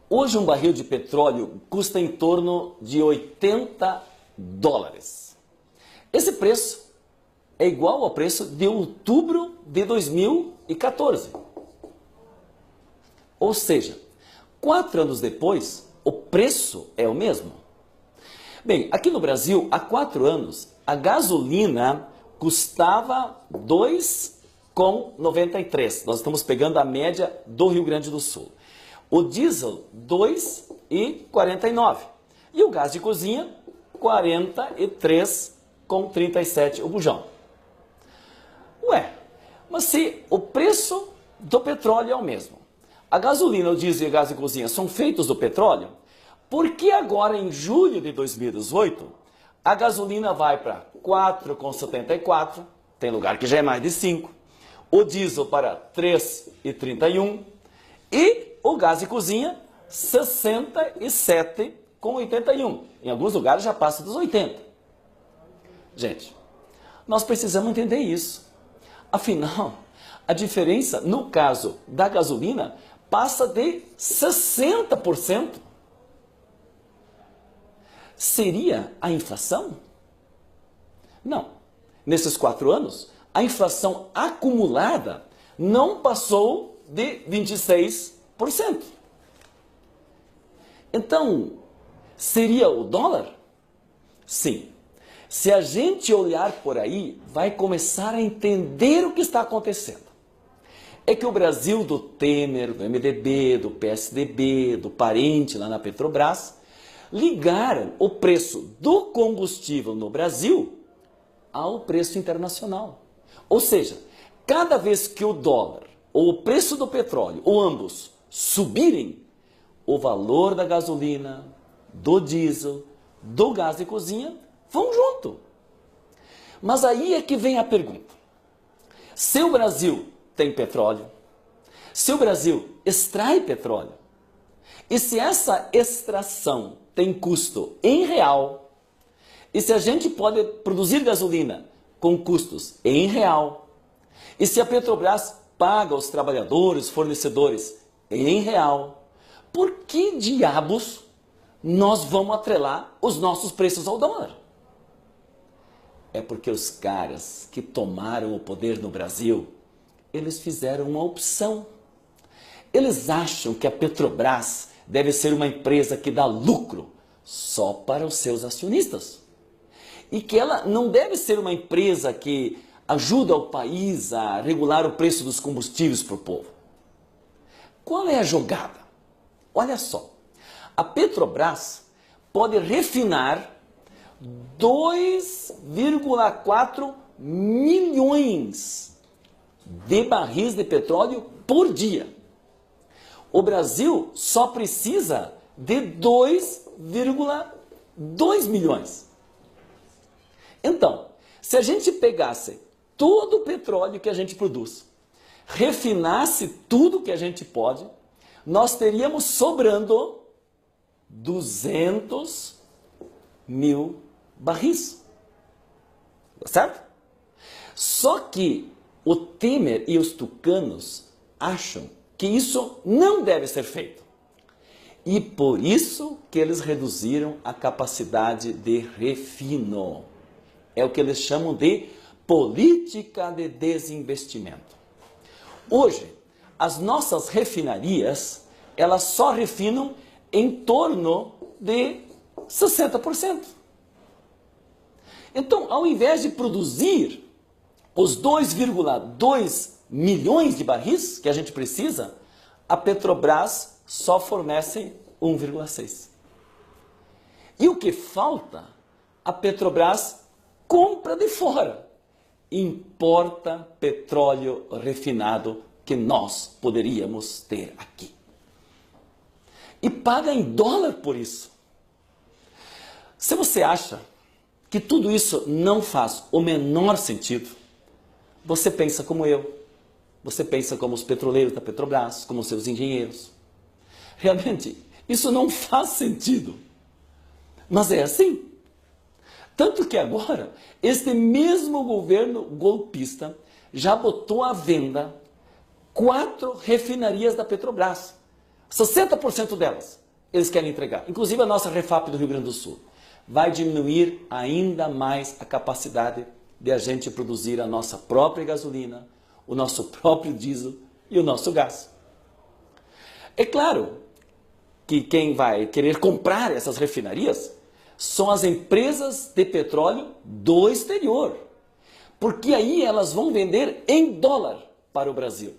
Hoje um barril de petróleo custa em torno de $80. Esse preço é igual ao preço de outubro de 2014. Ou seja, 4 anos depois, o preço é o mesmo. Bem, aqui no Brasil, há 4 anos, a gasolina custava R$ 2,93. Nós estamos pegando a média do Rio Grande do Sul. O diesel, R$ 2,49. E o gás de cozinha, R$ 43,37 o bujão. Ué, mas se o preço do petróleo é o mesmo, a gasolina, o diesel e o gás de cozinha são feitos do petróleo, por que agora, em julho de 2018, a gasolina vai para 4,74, tem lugar que já é mais de 5, o diesel para 3,31 e o gás de cozinha 67,81. Em alguns lugares já passa dos 80. Gente, nós precisamos entender isso. Afinal, a diferença, no caso da gasolina, passa de 60%. Seria a inflação? Não. Nesses 4 anos, a inflação acumulada não passou de 26%. Então, seria o dólar? Sim. Se a gente olhar por aí, vai começar a entender o que está acontecendo. É que o Brasil do Temer, do MDB, do PSDB, do parente lá na Petrobras, ligaram o preço do combustível no Brasil ao preço internacional. Ou seja, cada vez que o dólar ou o preço do petróleo, ou ambos, subirem, o valor da gasolina, do diesel, do gás de cozinha vão junto. Mas aí é que vem a pergunta. Se o Brasil tem petróleo, se o Brasil extrai petróleo, e se essa extração tem custo em real, e se a gente pode produzir gasolina com custos em real, e se a Petrobras paga os trabalhadores, fornecedores em real, por que diabos nós vamos atrelar os nossos preços ao dólar? É porque os caras que tomaram o poder no Brasil, eles fizeram uma opção. Eles acham que a Petrobras deve ser uma empresa que dá lucro só para os seus acionistas. E que ela não deve ser uma empresa que ajuda o país a regular o preço dos combustíveis para o povo. Qual é a jogada? Olha só, a Petrobras pode refinar 2,4 milhões de barris de petróleo por dia. O Brasil só precisa de 2,2 milhões. Então, se a gente pegasse todo o petróleo que a gente produz, refinasse tudo que a gente pode, nós teríamos sobrando 200 mil barris. Certo? Só que o Temer e os tucanos acham que isso não deve ser feito. E por isso que eles reduziram a capacidade de refino. É o que eles chamam de política de desinvestimento. Hoje, as nossas refinarias, elas só refinam em torno de 60%. Então, ao invés de produzir os 2,2 milhões de barris que a gente precisa, a Petrobras só fornece 1,6. E o que falta, a Petrobras compra de fora. Importa petróleo refinado que nós poderíamos ter aqui. E paga em dólar por isso. Se você acha que tudo isso não faz o menor sentido, você pensa como eu. Você pensa como os petroleiros da Petrobras, como os seus engenheiros. Realmente, isso não faz sentido. Mas é assim. Tanto que agora, este mesmo governo golpista já botou à venda 4 refinarias da Petrobras. 60% delas eles querem entregar. Inclusive a nossa Refap do Rio Grande do Sul. Vai diminuir ainda mais a capacidade de a gente produzir a nossa própria gasolina, o nosso próprio diesel e o nosso gás. É claro que quem vai querer comprar essas refinarias são as empresas de petróleo do exterior, porque aí elas vão vender em dólar para o Brasil.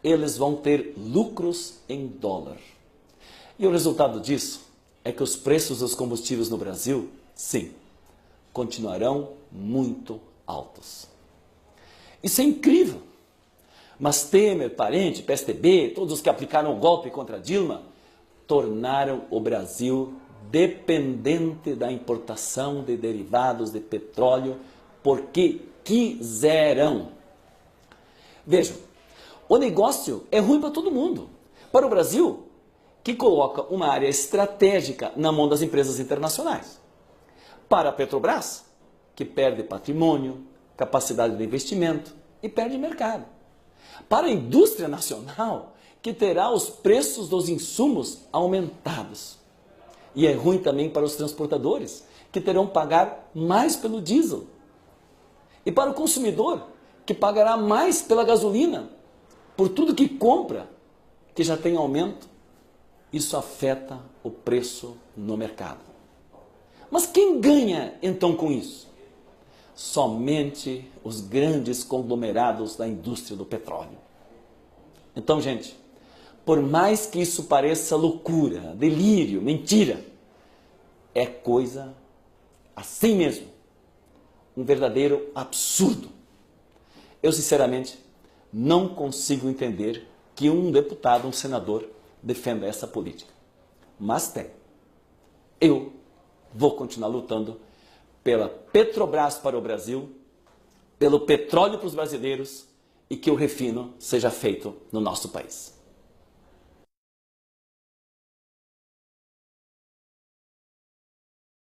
Eles vão ter lucros em dólar. E o resultado disso é que os preços dos combustíveis no Brasil, sim, continuarão muito altos. Isso é incrível. Mas Temer, Parente, PSDB, todos os que aplicaram o golpe contra Dilma, tornaram o Brasil dependente da importação de derivados de petróleo porque quiseram. Vejam, o negócio é ruim para todo mundo. Para o Brasil, que coloca uma área estratégica na mão das empresas internacionais. Para a Petrobras, que perde patrimônio, capacidade de investimento e perde mercado. Para a indústria nacional, que terá os preços dos insumos aumentados. E é ruim também para os transportadores, que terão que pagar mais pelo diesel. E para o consumidor, que pagará mais pela gasolina, por tudo que compra, que já tem aumento. Isso afeta o preço no mercado. Mas quem ganha então com isso? Somente os grandes conglomerados da indústria do petróleo. Então, gente, por mais que isso pareça loucura, delírio, mentira, é coisa assim mesmo. Um verdadeiro absurdo. Eu, sinceramente, não consigo entender que um deputado, um senador, defenda essa política. Mas tem. Eu vou continuar lutando pela Petrobras para o Brasil, pelo petróleo para os brasileiros e que o refino seja feito no nosso país.